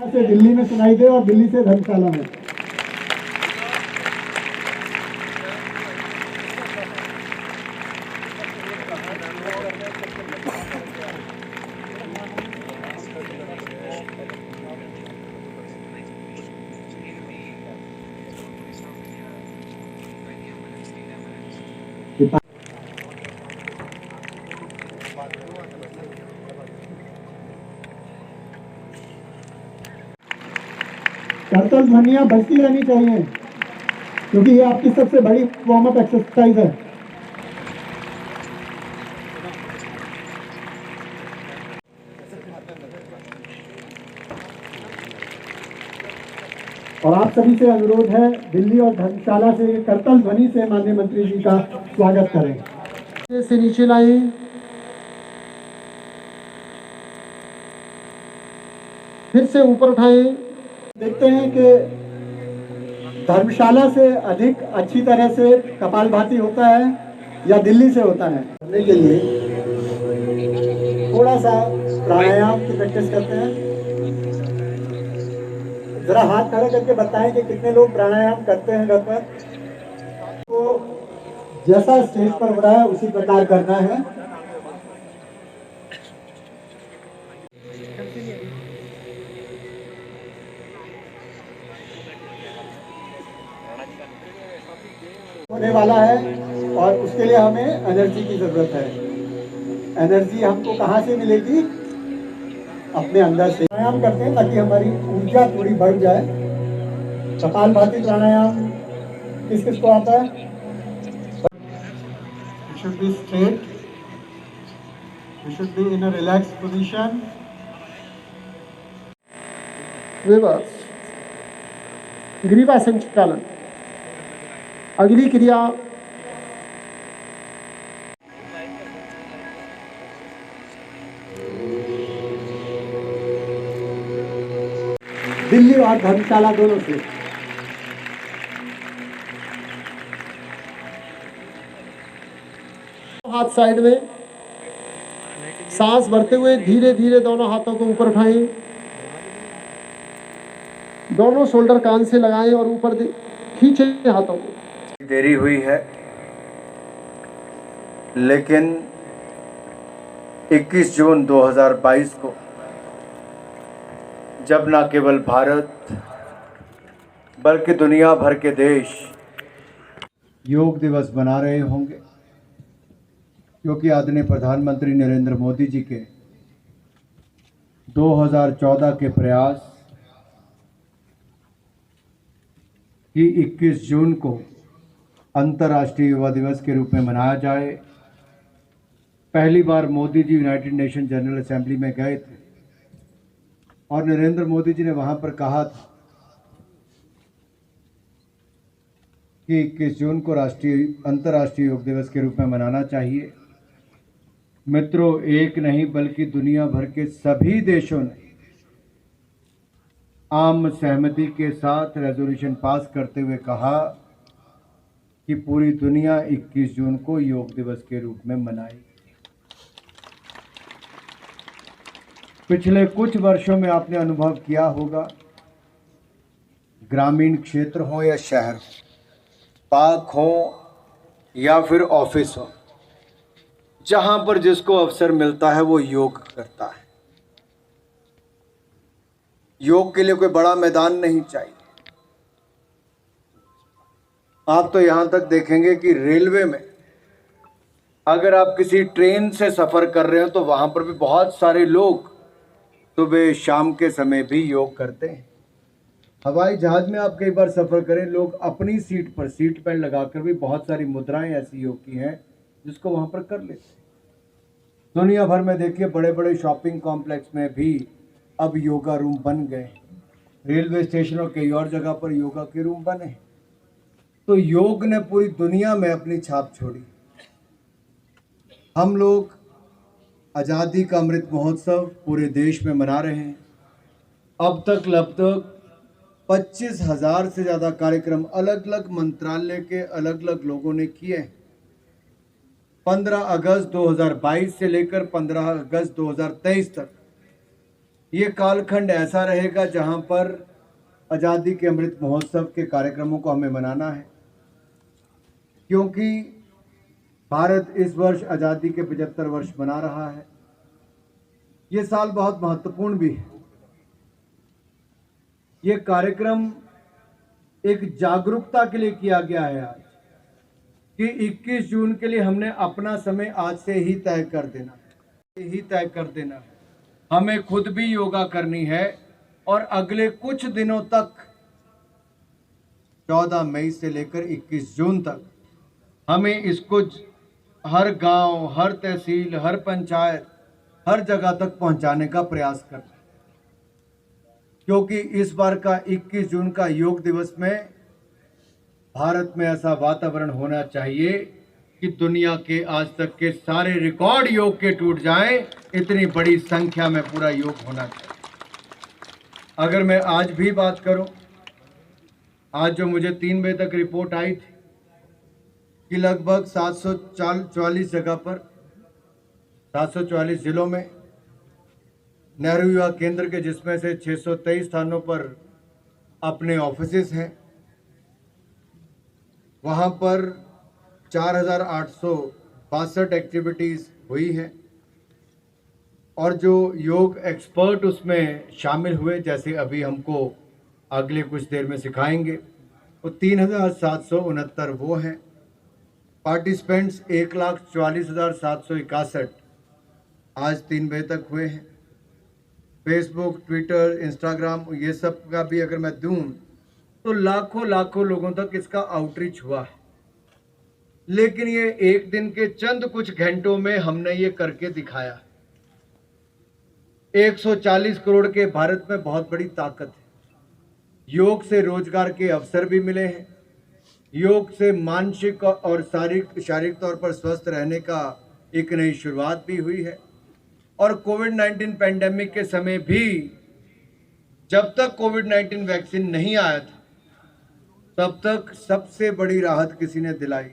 से दिल्ली में सुनाई दे और दिल्ली से धर्मशाला में। करतल ध्वनियां बजती रहनी चाहिए क्योंकि ये आपकी सबसे बड़ी वार्म अप एक्सरसाइज है। और आप सभी से अनुरोध है, दिल्ली और धर्मशाला से करतल ध्वनि से माननीय मंत्री जी का स्वागत करें। से नीचे लाएं, फिर से ऊपर उठाएं। देखते हैं कि धर्मशाला से अधिक अच्छी तरह से कपालभाति होता है या दिल्ली से होता है। करने के लिए थोड़ा सा प्राणायाम की प्रैक्टिस करते हैं। जरा हाथ खड़ा करके बताएं कि कितने लोग प्राणायाम करते हैं घर पर। तो जैसा स्टेज पर हो रहा है उसी प्रकार करना है। होने वाला है और उसके लिए हमें एनर्जी की जरूरत है। एनर्जी हमको कहाँ से मिलेगी? अपने अंदर से। प्राणायाम करते हैं ताकि हमारी ऊर्जा थोड़ी बढ़ जाए। कपालभाति प्राणायाम किस किस को आता है? You should be straight. You should be in a relaxed position. Reverse ग्रीवा संचालन। अगली क्रिया दिल्ली और धर्मशाला दोनों से। हाथ साइड में, सांस भरते हुए धीरे धीरे दोनों हाथों को ऊपर उठाएं। दोनों शोल्डर कान से लगाएं और ऊपर खींचें हाथों को। देरी हुई है, लेकिन 21 जून 2022 को जब न केवल भारत बल्कि दुनिया भर के देश योग दिवस मना रहे होंगे, क्योंकि आदरणीय प्रधानमंत्री नरेंद्र मोदी जी के 2014 के प्रयास कि 21 जून को अंतर्राष्ट्रीय युवा दिवस के रूप में मनाया जाए। पहली बार Modi ji United nation general assembly में गए थे और नरेंद्र मोदी जी ने वहां पर कहा था कि 21 जून को अंतर्राष्ट्रीय योग दिवस के रूप में मनाना चाहिए। मित्रों, एक नहीं बल्कि दुनिया भर के सभी देशों ने आम सहमति के साथ रेजोल्यूशन पास करते हुए कहा कि पूरी दुनिया 21 जून को योग दिवस के रूप में मनाएगी। पिछले कुछ वर्षों में आपने अनुभव किया होगा, ग्रामीण क्षेत्र हो या शहर, पार्क हो या फिर ऑफिस हो, जहां पर जिसको अवसर मिलता है वो योग करता है। योग के लिए कोई बड़ा मैदान नहीं चाहिए। आप तो यहां तक देखेंगे कि रेलवे में अगर आप किसी ट्रेन से सफर कर रहे हो तो वहां पर भी बहुत सारे लोग सुबह शाम के समय भी योग करते हैं। हवाई जहाज में आप कई बार सफर करें, लोग अपनी सीट पर सीट बेल्ट लगाकर भी बहुत सारी मुद्राएं ऐसी योग की हैं जिसको वहां पर कर लेते हैं। दुनिया भर में देखिए, बड़े बड़े शॉपिंग कॉम्प्लेक्स में भी अब योगा रूम बन गए। रेलवे स्टेशन और कई और जगह पर योगा के रूम बने। तो योग ने पूरी दुनिया में अपनी छाप छोड़ी। हम लोग आज़ादी का अमृत महोत्सव पूरे देश में मना रहे हैं। अब तक लगभग 25,000 से ज़्यादा कार्यक्रम अलग अलग मंत्रालय के अलग अलग लोगों ने किए। 15 अगस्त 2022 से लेकर 15 अगस्त 2023 तक ये कालखंड ऐसा रहेगा जहां पर आज़ादी के अमृत महोत्सव के कार्यक्रमों को हमें मनाना है, क्योंकि भारत इस वर्ष आज़ादी के 75 वर्ष मना रहा है। ये साल बहुत महत्वपूर्ण भी है। ये कार्यक्रम एक जागरूकता के लिए किया गया है आज, कि 21 जून के लिए हमने अपना समय आज से ही तय कर देना है। हमें खुद भी योगा करनी है और अगले कुछ दिनों तक 14 मई से लेकर 21 जून तक हमें इसको हर गांव, हर तहसील, हर पंचायत, हर जगह तक पहुंचाने का प्रयास करना है। क्योंकि इस बार का 21 जून का योग दिवस में भारत में ऐसा वातावरण होना चाहिए कि दुनिया के आज तक के सारे रिकॉर्ड योग के टूट जाएं, इतनी बड़ी संख्या में पूरा योग होना चाहिए। अगर मैं आज भी बात करूं, आज जो मुझे 3 बजे तक रिपोर्ट आई थी कि लगभग 744 जगह पर 744 जिलों में नेहरू युवा केंद्र के, जिसमें से 623 स्थानों पर अपने ऑफिसेस हैं, वहाँ पर 4,862 एक्टिविटीज़ हुई हैं। और जो योग एक्सपर्ट उसमें शामिल हुए, जैसे अभी हमको अगले कुछ देर में सिखाएंगे, वो 3,769 वो हैं। पार्टिसिपेंट्स 1,44,761 आज 3 बजे तक हुए हैं। फेसबुक, ट्विटर, इंस्टाग्राम, ये सब का भी अगर मैं दूं तो लाखों लोगों तक इसका आउटरीच हुआ है। लेकिन ये एक दिन के चंद कुछ घंटों में हमने ये करके दिखाया। 140 करोड़ के भारत में बहुत बड़ी ताकत है। योग से रोजगार के अवसर भी मिले हैं। योग से मानसिक और शारीरिक तौर पर स्वस्थ रहने का एक नई शुरुआत भी हुई है। और कोविड-19 पैंडेमिक के समय भी, जब तक कोविड-19 वैक्सीन नहीं आया था, तब तक सबसे बड़ी राहत किसी ने दिलाई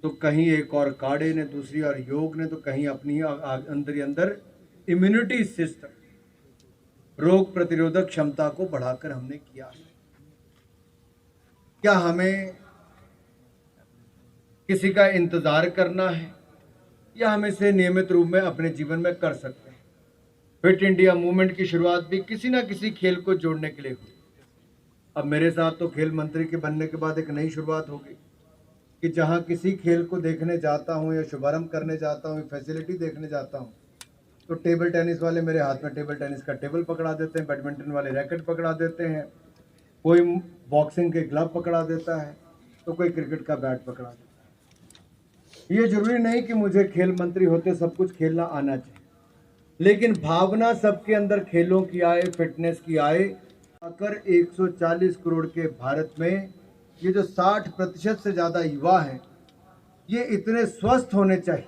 तो कहीं एक और काढ़े ने, दूसरी और योग ने, तो कहीं अपनी अंदर इम्यूनिटी सिस्टम, रोग प्रतिरोधक क्षमता को बढ़ाकर हमने किया। क्या हमें किसी का इंतजार करना है या हम इसे नियमित रूप में अपने जीवन में कर सकते हैं? फिट इंडिया मूवमेंट की शुरुआत भी किसी ना किसी खेल को जोड़ने के लिए हुई। अब मेरे साथ तो खेल मंत्री के बनने के बाद एक नई शुरुआत होगी कि जहां किसी खेल को देखने जाता हूं या शुभारंभ करने जाता हूं, फैसिलिटी देखने जाता हूं, तो टेबल टेनिस वाले मेरे हाथ में टेबल टेनिस का टेबल पकड़ा देते हैं, बैडमिंटन वाले रैकेट पकड़ा देते हैं, कोई बॉक्सिंग के ग्लव पकड़ा देता है, तो कोई क्रिकेट का बैट पकड़ा देता है। ये जरूरी नहीं कि मुझे खेल मंत्री होते सब कुछ खेलना आना चाहिए, लेकिन भावना सबके अंदर खेलों की आए, फिटनेस की आए। आकर 140 करोड़ के भारत में ये जो 60% से ज़्यादा युवा हैं, ये इतने स्वस्थ होने चाहिए।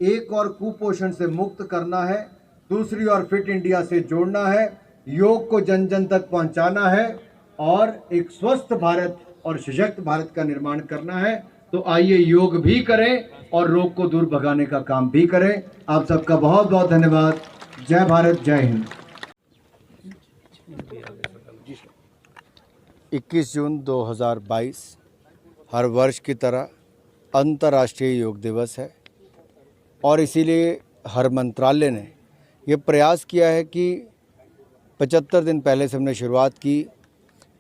एक और कुपोषण से मुक्त करना है, दूसरी और फिट इंडिया से जोड़ना है, योग को जन जन तक पहुंचाना है और एक स्वस्थ भारत और सशक्त भारत का निर्माण करना है। तो आइए योग भी करें और रोग को दूर भगाने का काम भी करें। आप सबका बहुत बहुत धन्यवाद। जय भारत, जय हिंद। 21 जून 2022 हर वर्ष की तरह अंतर्राष्ट्रीय योग दिवस है और इसीलिए हर मंत्रालय ने ये प्रयास किया है कि 75 दिन पहले से हमने शुरुआत की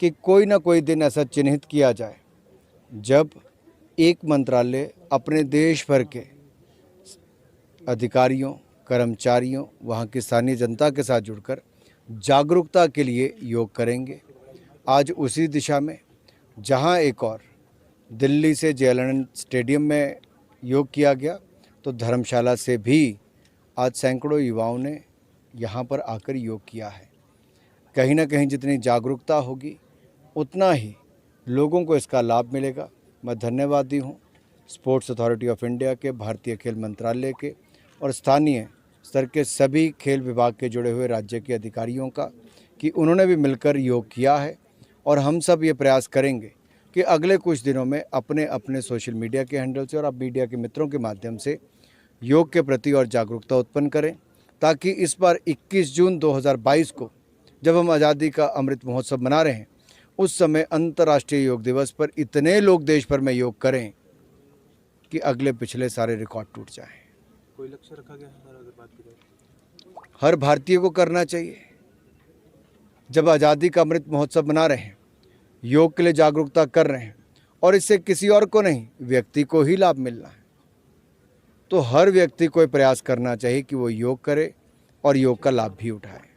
कि कोई ना कोई दिन ऐसा चिन्हित किया जाए जब एक मंत्रालय अपने देश भर के अधिकारियों, कर्मचारियों, वहाँ की स्थानीय जनता के साथ जुड़कर जागरूकता के लिए योग करेंगे। आज उसी दिशा में जहाँ एक और दिल्ली से जेएलएन स्टेडियम में योग किया गया, तो धर्मशाला से भी आज सैकड़ों युवाओं ने यहाँ पर आकर योग किया है। कहीं ना कहीं जितनी जागरूकता होगी उतना ही लोगों को इसका लाभ मिलेगा। मैं धन्यवादी हूँ स्पोर्ट्स अथॉरिटी ऑफ इंडिया के, भारतीय खेल मंत्रालय के और स्थानीय स्तर के सभी खेल विभाग के जुड़े हुए राज्य के अधिकारियों का कि उन्होंने भी मिलकर योग किया है। और हम सब ये प्रयास करेंगे कि अगले कुछ दिनों में अपने अपने सोशल मीडिया के हैंडल से और आप मीडिया के मित्रों के माध्यम से योग के प्रति और जागरूकता उत्पन्न करें, ताकि इस बार 21 जून 2022 को जब हम आज़ादी का अमृत महोत्सव मना रहे हैं, उस समय अंतर्राष्ट्रीय योग दिवस पर इतने लोग देश भर में योग करें कि अगले पिछले सारे रिकॉर्ड टूट जाएं। कोई लक्ष्य रखा गया है सर, अगर बात की जाए? हर भारतीय को करना चाहिए। जब आज़ादी का अमृत महोत्सव मना रहे हैं, योग के लिए जागरूकता कर रहे हैं और इससे किसी और को नहीं, व्यक्ति को ही लाभ मिलना है, तो हर व्यक्ति को प्रयास करना चाहिए कि वो योग करे और योग का लाभ भी उठाए।